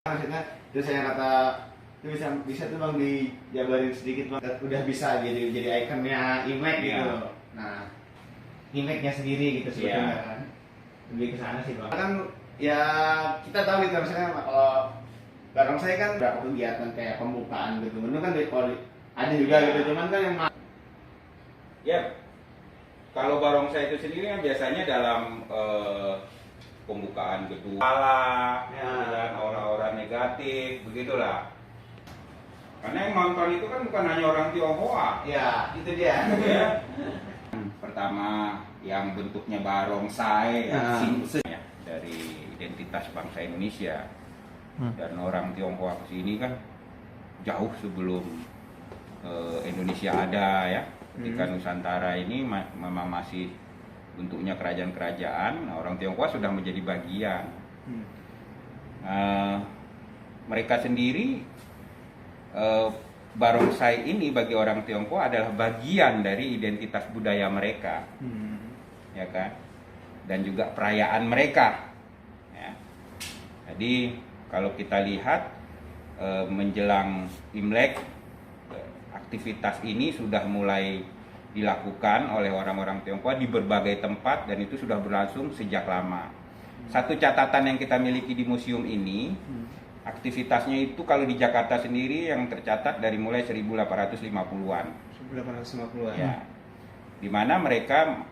Maksudnya terus saya kata itu bisa tuh bang dijabarin sedikit bang, udah bisa jadi ikonnya Imlek gitu loh. Nah Imleknya sendiri gitu sebetulnya kan lebih ke sana sih bang. Kan ya kita tahu gitu misalnya kalau barongsai kan berapa kegiatan kayak pembukaan gitu, itu kan ada juga gitu, cuman kan yang kalau barongsai itu sendiri kan biasanya dalam pembukaan gedung dan orang-orang negatif begitulah. Karena yang nonton itu kan bukan hanya orang Tionghoa. Ya, itu dia. Ya. Pertama yang bentuknya barongsai ya, dari identitas bangsa Indonesia. Dan orang Tionghoa kesini kan jauh sebelum Indonesia ada ya. Ketika Nusantara ini memang masih bentuknya kerajaan-kerajaan, orang Tionghoa sudah menjadi bagian. Mereka sendiri barongsai ini bagi orang Tionghoa adalah bagian dari identitas budaya mereka, ya kan, dan juga perayaan mereka. Ya. Jadi kalau kita lihat menjelang Imlek, aktivitas ini sudah mulai dilakukan oleh orang-orang Tionghoa di berbagai tempat dan itu sudah berlangsung sejak lama. Satu catatan yang kita miliki di museum ini, aktivitasnya itu kalau di Jakarta sendiri yang tercatat dari mulai 1850-an. 1850-an. Ya. Di mana mereka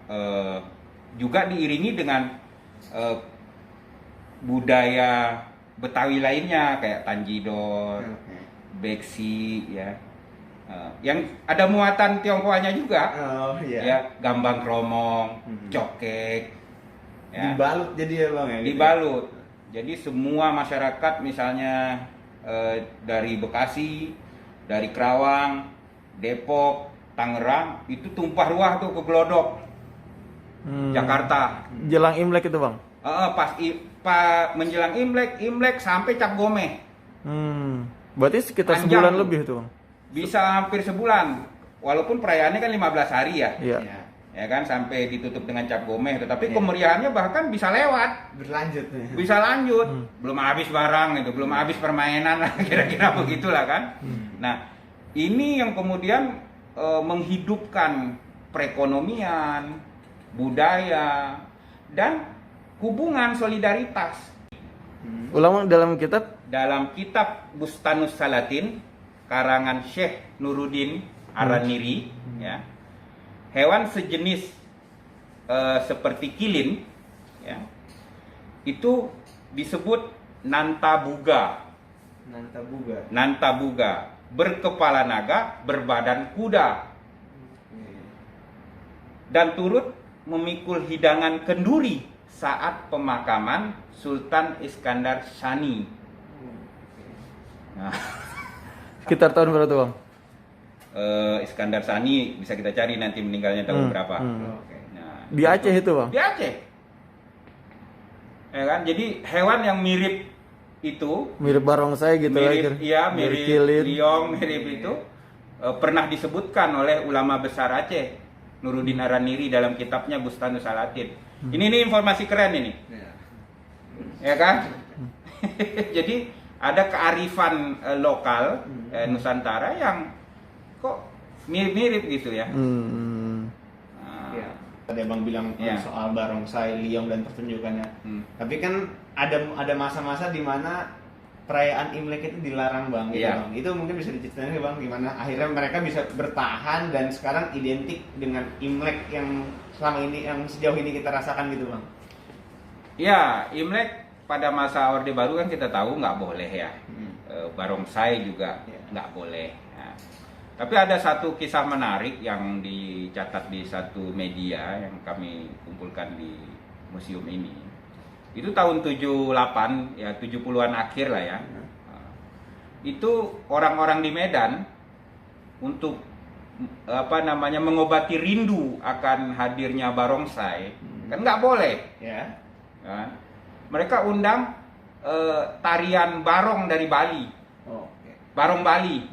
juga diiringi dengan budaya Betawi lainnya kayak tanjidor, beksi ya. Yang ada muatan Tionghoanya juga. Ya, gambang kromong, cokek. Ya. Dibalut jadi ya bang ya. Dibalut. Jadi semua masyarakat misalnya dari Bekasi, dari Kerawang, Depok, Tangerang itu tumpah ruah tuh ke Glodok, Jakarta. Jelang Imlek itu bang? Pas menjelang Imlek sampai Cap Gomeh. Berarti sekitar Panjang, sebulan lebih itu bang? Bisa hampir sebulan. Walaupun perayaannya kan 15 hari ya. Iya. Ya kan sampai ditutup dengan Cap Gomeh, tetapi kemeriahannya bahkan bisa lewat, berlanjut. Bisa lanjut. Belum habis barang itu, belum habis permainan lah, kira-kira begitulah kan. Nah, ini yang kemudian menghidupkan perekonomian, budaya dan hubungan solidaritas. Ulama dalam kitab Bustanus Salatin karangan Syekh Nuruddin Araniri ya. Hewan sejenis seperti kilin ya. Itu disebut nantabuga. Nantabuga berkepala naga, berbadan kuda. Dan turut memikul hidangan kenduri saat pemakaman Sultan Iskandar Sani. Nah, sekitar tahun berapa tuh bang? Iskandar Sani bisa kita cari nanti meninggalnya tahun berapa. Nah, di Aceh itu bang? Di Aceh. Ya kan? Jadi hewan yang mirip itu, mirip barongsai gitu mirip, ya, mirip kilin, liong, mirip itu pernah disebutkan oleh ulama besar Aceh Nuruddin Araniri dalam kitabnya Bustanus Salatin. Ini informasi keren ini. Ya kan? Jadi ada kearifan lokal Nusantara yang kok mirip-mirip gitu ya. Ada bang bilang soal barongsai, liong dan pertunjukannya. Tapi kan ada masa-masa di mana perayaan Imlek itu dilarang bang, gitu bang. Itu mungkin bisa diceritain bang gimana akhirnya mereka bisa bertahan dan sekarang identik dengan Imlek yang selama ini, yang sejauh ini kita rasakan gitu bang. Ya, Imlek pada masa Orde Baru kan kita tahu nggak boleh ya. Barongsai juga nggak boleh. Ya. Tapi ada satu kisah menarik yang dicatat di satu media yang kami kumpulkan di museum ini. Itu tahun 78 ya, 70-an akhir lah ya. Itu orang-orang di Medan untuk mengobati rindu akan hadirnya barongsai, kan nggak boleh. Ya. Mereka undang tarian barong dari Bali. Barong Bali.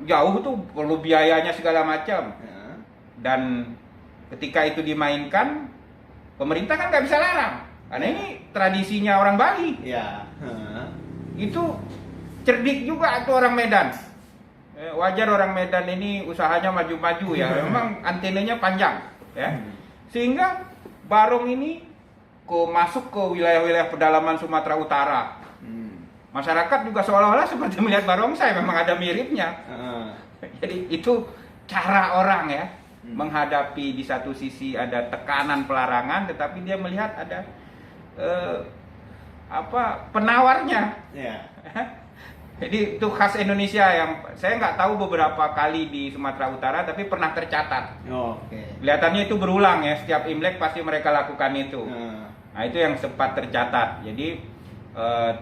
Jauh tuh, perlu biayanya segala macam. Dan ketika itu dimainkan, pemerintah kan nggak bisa larang. Karena ini tradisinya orang Bali. Ya. Itu cerdik juga tuh orang Medan. Wajar orang Medan ini usahanya maju-maju ya. Memang antenanya panjang ya. Sehingga barong ini masuk ke wilayah-wilayah pedalaman Sumatera Utara. Masyarakat juga seolah-olah seperti melihat barongsai, memang ada miripnya. Jadi itu cara orang ya menghadapi, di satu sisi ada tekanan pelarangan, tetapi dia melihat ada penawarnya. Ya. Jadi itu khas Indonesia yang saya nggak tahu beberapa kali di Sumatera Utara, tapi pernah tercatat. Oke. Kelihatannya itu berulang ya, setiap Imlek pasti mereka lakukan itu. Nah itu yang sempat tercatat. Jadi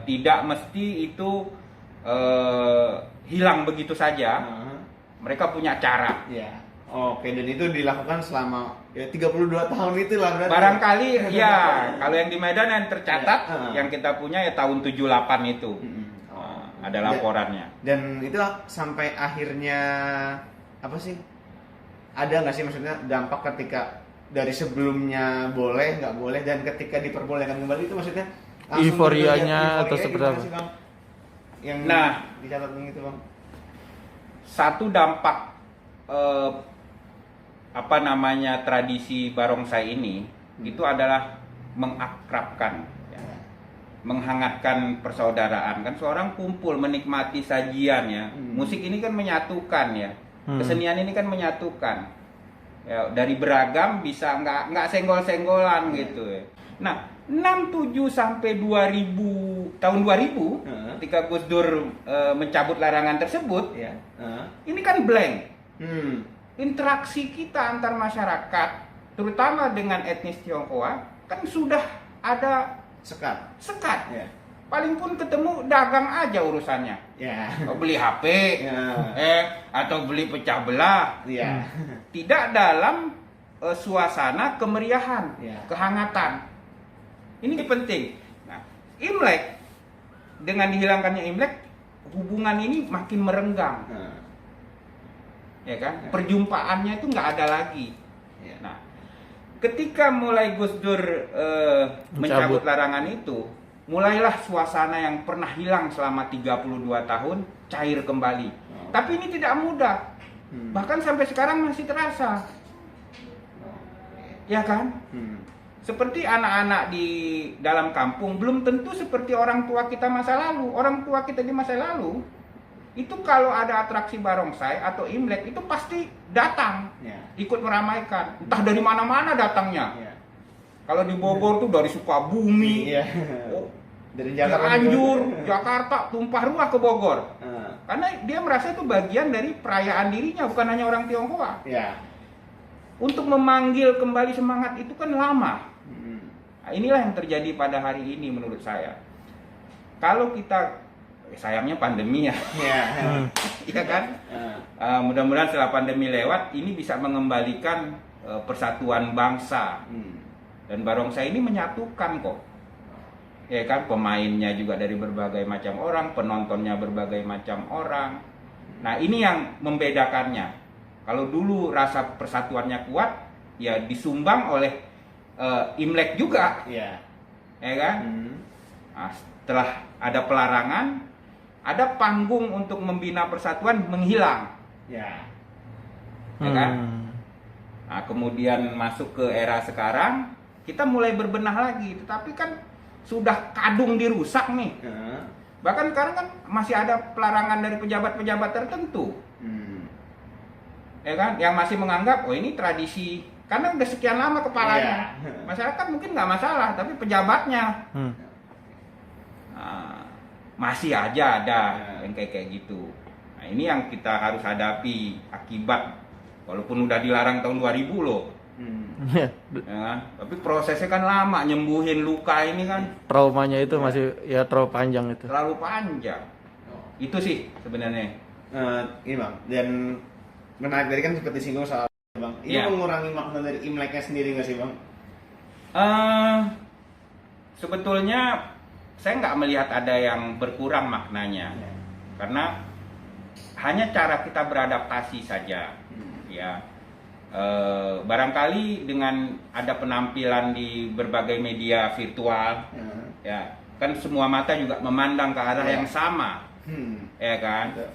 tidak mesti itu hilang begitu saja. Mereka punya cara. Ya. Oke, dan itu dilakukan selama 32 tahun itu lah berarti. Barangkali ya, kalau yang di Medan yang tercatat, yang kita punya ya tahun 78 itu. Ada laporannya. Dan itu sampai akhirnya apa sih? Ada nggak sih maksudnya dampak ketika dari sebelumnya boleh, nggak boleh, dan ketika diperbolehkan kembali itu maksudnya langsung euforianya atau seperti apa? Sih, Bang? Yang dicatat itu, Bang. Satu dampak tradisi barongsai ini itu adalah mengakrabkan, menghangatkan persaudaraan. Kan seorang kumpul menikmati sajian ya. Musik ini kan menyatukan ya. Kesenian ini kan menyatukan. Ya, dari beragam bisa nggak senggol-senggolan gitu ya. Nah, 67 sampai 2000 tahun 2000 ketika Gus Dur mencabut larangan tersebut, ini kan blank. Interaksi kita antar masyarakat, terutama dengan etnis Tionghoa, kan sudah ada sekat. Ya. Paling pun ketemu dagang aja urusannya. Ya. Beli HP, atau beli pecah belah. Ya. Tidak dalam suasana kemeriahan, kehangatan. Ini penting. Nah, Imlek, dengan dihilangkannya Imlek, hubungan ini makin merenggang. Ya kan? Perjumpaannya itu nggak ada lagi. Nah, ketika mulai Gus Dur mencabut larangan itu, mulailah suasana yang pernah hilang selama 32 tahun cair kembali. Tapi ini tidak mudah. Bahkan sampai sekarang masih terasa. Ya kan? Seperti anak-anak di dalam kampung belum tentu seperti orang tua kita masa lalu. Orang tua kita di masa lalu itu kalau ada atraksi barongsai atau Imlek itu pasti datang, ikut meramaikan. Entah dari mana-mana datangnya. Kalau di Bogor tuh dari Sukabumi, dari Jakarta, Cianjur, Jakarta, tumpah ruah ke Bogor. Karena dia merasa itu bagian dari perayaan dirinya, bukan hanya orang Tionghoa. Untuk memanggil kembali semangat itu kan lama. Nah, inilah yang terjadi pada hari ini menurut saya. Kalau kita, sayangnya pandemi ya, iya kan? Mudah-mudahan setelah pandemi lewat, ini bisa mengembalikan persatuan bangsa. Dan barongsai ini menyatukan kok. Ya kan, pemainnya juga dari berbagai macam orang, penontonnya berbagai macam orang. Nah, ini yang membedakannya. Kalau dulu rasa persatuannya kuat, ya disumbang oleh Imlek juga, ya kan? Nah, setelah ada pelarangan, ada panggung untuk membina persatuan menghilang, ya kan? Nah, kemudian masuk ke era sekarang, kita mulai berbenah lagi, tetapi kan sudah kadung dirusak nih. Bahkan sekarang kan masih ada pelarangan dari pejabat-pejabat tertentu, ya kan? Yang masih menganggap, oh ini tradisi. Karena udah sekian lama kepalanya, masyarakat mungkin nggak masalah, tapi pejabatnya masih aja ada yang kayak gitu. Nah, ini yang kita harus hadapi akibat, walaupun udah dilarang tahun 2000 loh. Ya, tapi prosesnya kan lama, nyembuhin luka ini kan. Traumanya itu masih ya terlalu panjang itu. Terlalu panjang. Itu sih sebenarnya. Ini Bang, dan menarik tadi kan seperti singgung soal Bang, ini mengurangi makna dari Imleknya sendiri nggak sih Bang? Sebetulnya saya nggak melihat ada yang berkurang maknanya, karena hanya cara kita beradaptasi saja, ya. barangkali dengan ada penampilan di berbagai media virtual, ya kan semua mata juga memandang ke arah yang sama, ya kan. Betul.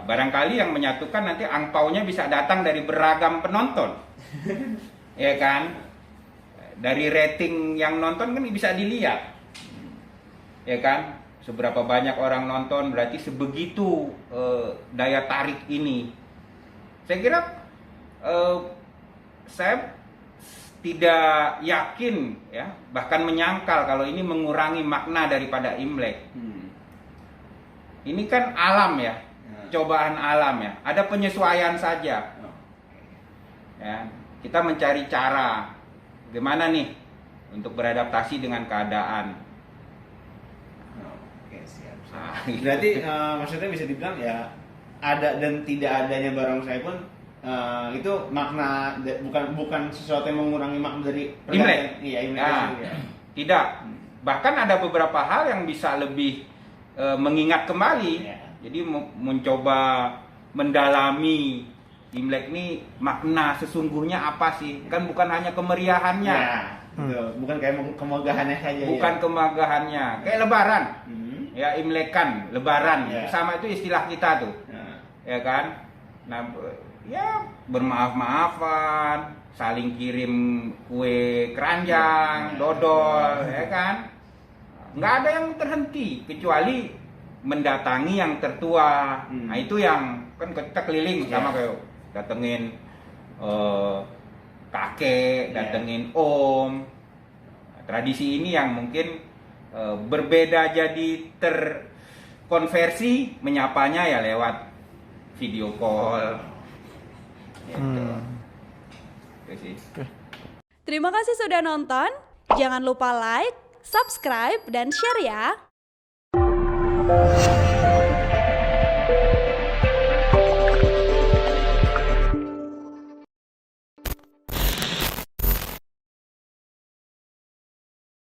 Barangkali yang menyatukan nanti angpaunya bisa datang dari beragam penonton, ya kan. Dari rating yang nonton kan bisa dilihat, ya kan. Seberapa banyak orang nonton berarti sebegitu daya tarik ini. Saya kira saya tidak yakin ya, bahkan menyangkal kalau ini mengurangi makna daripada Imlek. Ini kan alam ya, cobaan alam ya, ada penyesuaian saja. Ya, kita mencari cara gimana nih untuk beradaptasi dengan keadaan. Oke, siap. Nah, Berarti maksudnya bisa dibilang ya ada dan tidak adanya barongsai pun itu makna bukan sesuatu yang mengurangi makna dari Imlek. Iya, Imlek Nah, sendiri, ya. tidak. Bahkan ada beberapa hal yang bisa lebih mengingat kembali. Ya. Jadi mencoba mendalami Imlek ini makna sesungguhnya apa sih? Kan bukan hanya kemeriahannya, Ya, betul. Bukan kayak kemegahannya saja. bukan ya. kemagahannya. Kayak Lebaran, ya Imlekan, Lebaran, Ya. sama itu istilah kita tuh, Nah, ya kan? Nah, ya bermaaf-maafan, saling kirim kue keranjang, dodol, ya kan? Nggak ada yang terhenti kecuali mendatangi yang tertua. Nah itu yang kan kita keliling sama kayak datengin kakek, datengin om. Tradisi ini yang mungkin berbeda jadi terkonversi menyapanya ya lewat video call. Gitu. Itu sih. Terima kasih sudah nonton. Jangan lupa like, subscribe, dan share ya.